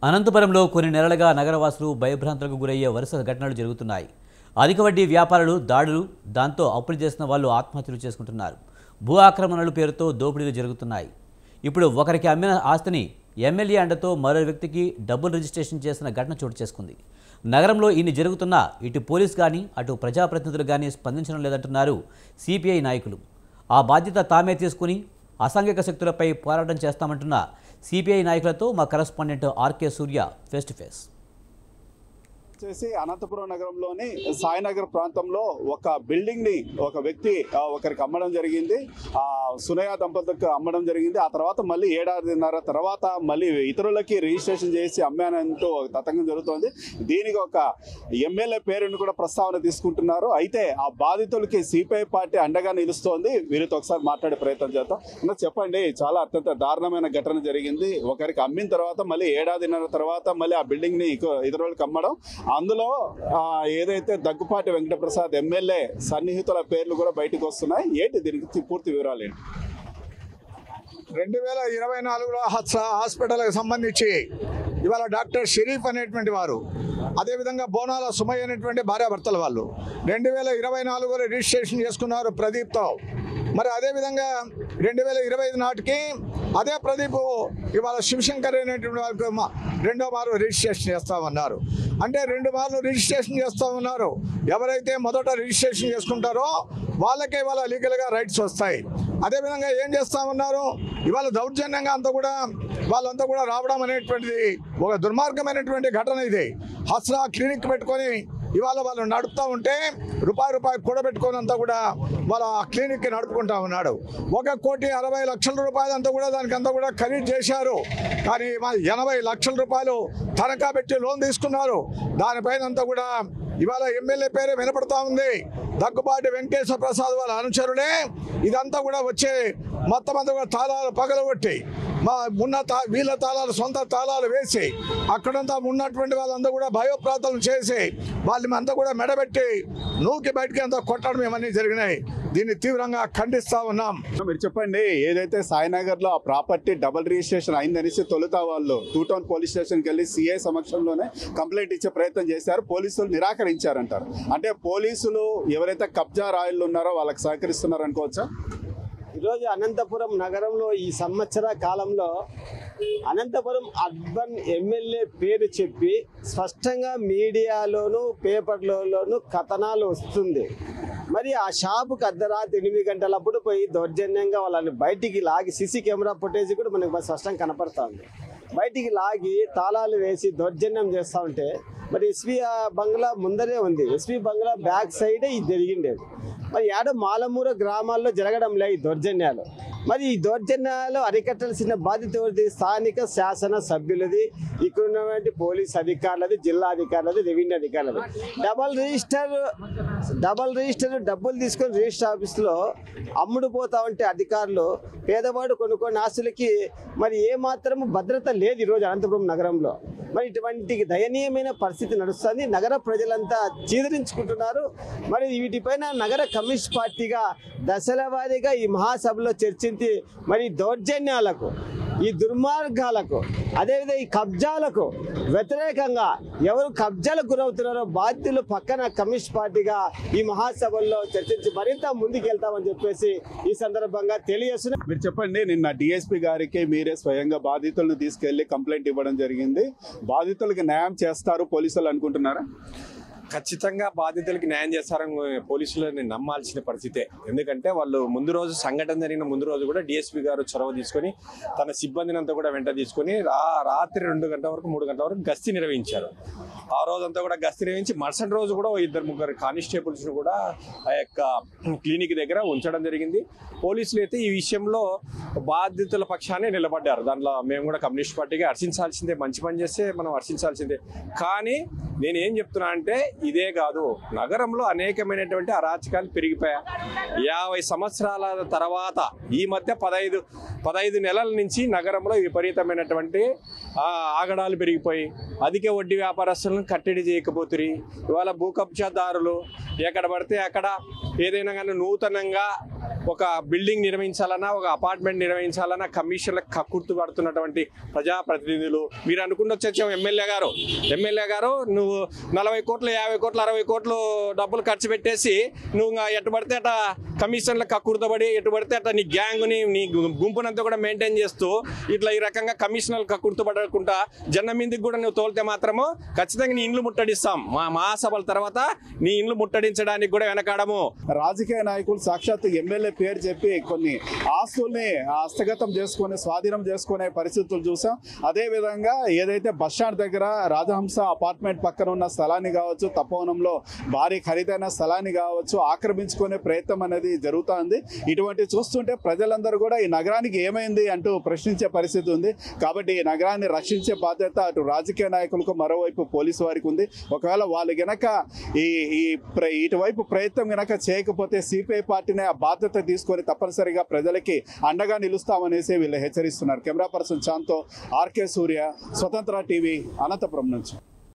అనంతపురంలో కొన్ని నెలలుగా నగరవాసులు భయభ్రాంతులకు గురయ్యే వరుస ఘటనలు జరుగుతున్నాయి. అధిక వడ్డీ వ్యాపారాలు, దాడులు, దాంతో అప్పులు చేసిన వాళ్ళు ఆత్మహత్యలు చేసుకుంటున్నారు. భూ ఆక్రమణల పేరుతో దోపిడీలు జరుగుతున్నాయి. ఇప్పుడు ఒకరికి అమ్మిన ఆస్తిని ఎమ్మెల్యే అండతో మరో వ్యక్తికి డబుల్ రిజిస్ట్రేషన్ చేసిన ఘటన చోటు చేసుకుంది. నగరంలో ఇన్ని జరుగుతున్నా ఇటు పోలీస్ కానీ అటు ప్రజాప్రతినిధులు కానీ స్పందించడం లేదంటున్నారు సిపిఐ నాయకులు. ఆ బాధ్యత తామే తీసుకుని అసాంఘిక శక్తులపై పోరాటం చేస్తామంటున్న సిపిఐ నాయకులతో మా correspondent RK Surya face to face. Anantapuram నగరంలోని సాయినగర్ ప్రాంతంలో ఒక బిల్డింగ్ ని ఒక వ్యక్తి ఒకరికి అమ్మడం జరిగింది. సునయ దంపతులకు అమ్మడం జరిగింది. ఆ తర్వాత మళ్ళీ ఏడాదిన్నర తర్వాత మళ్ళీ ఇతరులకి రిజిస్ట్రేషన్ చేసి అమ్మానంటూ తతంగం జరుగుతోంది. దీనికి ఒక ఎమ్మెల్యే పేరును కూడా ప్రస్తావన తీసుకుంటున్నారు. అయితే ఆ బాధితులకి సిపిఐ పార్టీ అండగా నిలుస్తోంది. వీరితో ఒకసారి మాట్లాడే ప్రయత్నం చేద్దాం. చెప్పండి, చాలా అత్యంత దారుణమైన ఘటన జరిగింది. ఒకరికి అమ్మిన తర్వాత మళ్ళీ ఏడాదిన్నర తర్వాత మళ్ళీ ఆ బిల్డింగ్ ని ఇతరులకు అమ్మడం, అందులో ఏదైతే దగ్గుపాటి వెంకటప్రసాద్ ఎమ్మెల్యే సన్నిహితుల పేర్లు కూడా బయటకు వస్తున్నాయి. ఏంటి దీనికి పూర్తి వివరాలు ఏంటి? 2024లో హాస్పిటల్కి సంబంధించి ఇవాళ డాక్టర్ షరీఫ్ అనేటువంటి వారు, అదేవిధంగా బోనాల సుమయ్య అనేటువంటి భార్యాభర్తల వాళ్ళు 2024లో రిజిస్ట్రేషన్ చేసుకున్నారు ప్రదీప్తో. మరి అదేవిధంగా 2025 నాటికి అదే ప్రదీప్ ఇవాళ శివశంకర్ అనేటువంటి వాళ్ళకి రెండో మారు రిజిస్ట్రేషన్ చేస్తామన్నారు. అంటే 2 మార్లు రిజిస్ట్రేషన్ చేస్తామన్నారు. ఎవరైతే మొదట రిజిస్ట్రేషన్ చేసుకుంటారో వాళ్ళకే ఇవాళ లీగల్గా రైట్స్ వస్తాయి. అదేవిధంగా ఏం చేస్తామన్నారు, ఇవాళ దౌర్జన్యంగా వాళ్ళంతా కూడా రావడం అనేటువంటిది ఒక దుర్మార్గమైనటువంటి ఘటన. ఇది హస్రా క్లినిక్ పెట్టుకొని ఇవాళ వాళ్ళు నడుపుతూ ఉంటే రూపాయి కూడబెట్టుకొని అంతా కూడా వాళ్ళ క్లినిక్కి నడుపుకుంటా ఉన్నాడు. 1,60,00,000 రూపాయలంతా కూడా దానికంతా కూడా ఖరీదు చేశారు. కానీ 80 లక్షల రూపాయలు తనఖా పెట్టి లోన్ తీసుకున్నారు. దానిపైన అంతా కూడా ఇవాళ ఎమ్మెల్యే పేరే వినపడతా ఉంది. దగ్గుబాటి వెంకటేశ్వర ప్రసాద్ వాళ్ళ అనుచరుడే ఇదంతా కూడా వచ్చే మొత్తం అంతా కూడా తాళాలు పగలగొట్టి వీళ్ళ తాళాలు సొంత తాళాలు వేసి అక్కడంతా ఉన్నటువంటి వాళ్ళంతా కూడా భయోప్రాంతాలను చేసి వాళ్ళంతా కూడా మెడబెట్టి నూకి బయటికి అంతా కొట్టడం ఇవన్నీ జరిగినాయి. దీన్ని తీవ్రంగా ఖండిస్తా ఉన్నాం. మీరు చెప్పండి, ఏదైతే సాయినగర్ లో ఆ ప్రాపర్టీ డబుల్ రిజిస్ట్రేషన్ అయిందనేసి తొలుత వాళ్ళు 2 టౌన్ పోలీస్ స్టేషన్కి వెళ్ళి సిఐ సమక్షంలోనే కంప్లైంట్ ఇచ్చే ప్రయత్నం చేశారు. పోలీసులు నిరాకరించారంటారు. అంటే పోలీసులు ఎవరైతే కబ్జా రాయుళ్ళు ఉన్నారో వాళ్ళకి సహకరిస్తున్నారు అనుకోవచ్చా? ఈరోజు అనంతపురం నగరంలో ఈ సంవత్సర కాలంలో అనంతపురం అర్బన్ ఎమ్మెల్యే పేరు చెప్పి స్పష్టంగా మీడియాలోను పేపర్లలోను కథనాలు వస్తుంది. మరి ఆ షాపుకి అర్ధరాత్రి 8 గంటలప్పుడు పోయి దౌర్జన్యంగా వాళ్ళని బయటికి లాగి సీసీ కెమెరా ఫుటేజ్ కూడా మనకు స్పష్టంగా కనపడతా ఉంది. బయటికి లాగి తాళాలు వేసి దౌర్జన్యం చేస్తూ ఉంటే మరి ఎస్పీ బంగ్లా ముందరే ఉంది. ఎస్పీ బంగ్లా బ్యాక్ సైడే ఇది జరిగిండేది. మరి ఏడో మాలమూర గ్రామాల్లో జరగడం లే ఈ దౌర్జన్యాలు. మరి ఈ దౌర్జన్యాలు అరికట్టాల్సిన బాధ్యత ఎవరిది? స్థానిక శాసన సభ్యులది, ఇక్కడ ఉన్నటువంటి పోలీస్ అధికారులది, జిల్లా అధికారులది, రెవెన్యూ అధికారులది. డబల్ రిజిస్టర్ డబ్బులు తీసుకొని రిజిస్టర్ ఆఫీసులో అమ్ముడు పోతా ఉంటే అధికారులు పేదవాడు కొన్ని ఆస్తులకి మరి ఏమాత్రము భద్రత లేదు ఈరోజు అనంతపురం నగరంలో. మరి ఇటువంటి దయనీయమైన పరిస్థితి నడుస్తుంది. నగర ప్రజలంతా చీదరించుకుంటున్నారు. మరి వీటిపైన నగర కమ్యూనిస్ట్ పార్టీగా దశల వారీగా ఈ మహాసభలో చర్చించి మరి దౌర్జన్యాలకు, ఈ దుర్మార్గాలకు, అదేవిధంగా ఈ కబ్జాలకు వ్యతిరేకంగా ఎవరు కబ్జాలకు గురవుతున్నారో బాధ్యులు పక్కన కమ్యూనిస్ట్ పార్టీగా ఈ మహాసభల్లో చర్చించి మరింత ముందుకు వెళ్తామని చెప్పేసి ఈ సందర్భంగా తెలియజేస్తున్నారు. మీరు చెప్పండి, నిన్న డిఎస్పీ గారికి మీరే స్వయంగా బాధితులను తీసుకెళ్లి కంప్లైంట్ ఇవ్వడం జరిగింది. బాధితులకు న్యాయం చేస్తారు పోలీసులు అనుకుంటున్నారా? ఖచ్చితంగా బాధితులకి న్యాయం చేస్తారని పోలీసులని నమ్మాల్సిన పరిస్థితే. ఎందుకంటే వాళ్ళు ముందు రోజు సంఘటన జరిగిన ముందు రోజు కూడా డిఎస్పీ గారు చొరవ తీసుకొని తన సిబ్బందిని అంతా కూడా వెంట తీసుకొని రాత్రి 2 గంటల వరకు 3 గంటల వరకు గస్తీ నిర్వహించారు. ఆ రోజంతా కూడా గస్తీ నిర్వహించి మరుసటి రోజు కూడా 2-3 కానిస్టేబుల్స్ను కూడా ఆ యొక్క క్లినిక్ దగ్గర ఉంచడం జరిగింది. పోలీసులు అయితే ఈ విషయంలో బాధితుల పక్షానే నిలబడ్డారు. దాంట్లో మేము కూడా కమ్యూనిస్ట్ పార్టీగా హర్షించాల్సిందే. మంచి పని చేస్తే మనం హర్షించాల్సిందే. కానీ నేనేం చెప్తున్నా అంటే ఇదే కాదు, నగరంలో అనేకమైనటువంటి అరాచకాలు పెరిగిపోయాయి. 50 సంవత్సరాల తర్వాత ఈ మధ్య 15 నెలల నుంచి నగరంలో విపరీతమైనటువంటి ఆగడాలు పెరిగిపోయి అధిక వడ్డీ వ్యాపారస్తులను కట్టడి చేయకపోతురి. ఇవాళ భూ కబ్జాదారులు ఎక్కడ పడితే అక్కడ ఏదైనా కానీ నూతనంగా ఒక బిల్డింగ్ నిర్మించాలన్నా, ఒక అపార్ట్మెంట్ నిర్మించాలన్నా కమిషన్లకు కక్కుర్తు పడుతున్నటువంటి ప్రజాప్రతినిధులు. మీరు అనుకుంటొచ్చే ఎమ్మెల్యే గారు నువ్వు 40 కోట్లు 50 కోట్లు 60 కోట్లు డబ్బులు ఖర్చు పెట్టేసి నువ్వు ఎటు పడితే అట కమిషన్లకు కక్కుర్తపడి ఎటు పడితే అట నీ గ్యాంగ్ని నీ గుంపునంతా కూడా మెయింటైన్ చేస్తూ ఇట్లా ఈ రకంగా కమిషనర్లకు కక్కుర్తపడకుండా జనం మీదకి కూడా నువ్వు తోలితే మాత్రము ఖచ్చితంగా నీ ఇండ్లు ముట్టడిస్తాం. మా మహాసభల తర్వాత నీ ఇండ్లు ముట్టడించడానికి కూడా వెనకాడము. రాజకీయ నాయకులు సాక్షాత్ ఎమ్మెల్యే పేరు చెప్పి కొన్ని ఆస్తుల్ని హస్తగతం చేసుకుని స్వాధీనం చేసుకునే పరిస్థితులు చూసాం. అదేవిధంగా ఏదైతే బస్టాండ్ దగ్గర రాజహంస అపార్ట్మెంట్ పక్కన ఉన్న స్థలాన్ని కావచ్చు, తపోవనంలో భారీ ఖరీదైన స్థలాన్ని కావచ్చు ఆక్రమించుకునే ప్రయత్నం అనేది జరుగుతుంది. ఇటువంటి చూస్తుంటే ప్రజలందరూ కూడా ఈ నగరానికి ఏమైంది అంటూ ప్రశ్నించే పరిస్థితి ఉంది. కాబట్టి ఈ నగరాన్ని రక్షించే బాధ్యత అటు రాజకీయ నాయకులకు, మరోవైపు పోలీసు వారికి ఉంది. ఒకవేళ వాళ్ళు గనక ఇటువైపు ప్రయత్నం గనక చేయకపోతే సిపిఐ పార్టీనే ఆ బాధ్యత తీసుకొని తప్పనిసరిగా ప్రజలకి అండగా నిలుస్తామనేసి వీళ్ళు హెచ్చరిస్తున్నారు. కెమెరా పర్సన్ చాంతో, ఆర్కే సూర్య, స్వతంత్ర టీవీ, అనంతపురం నుంచి.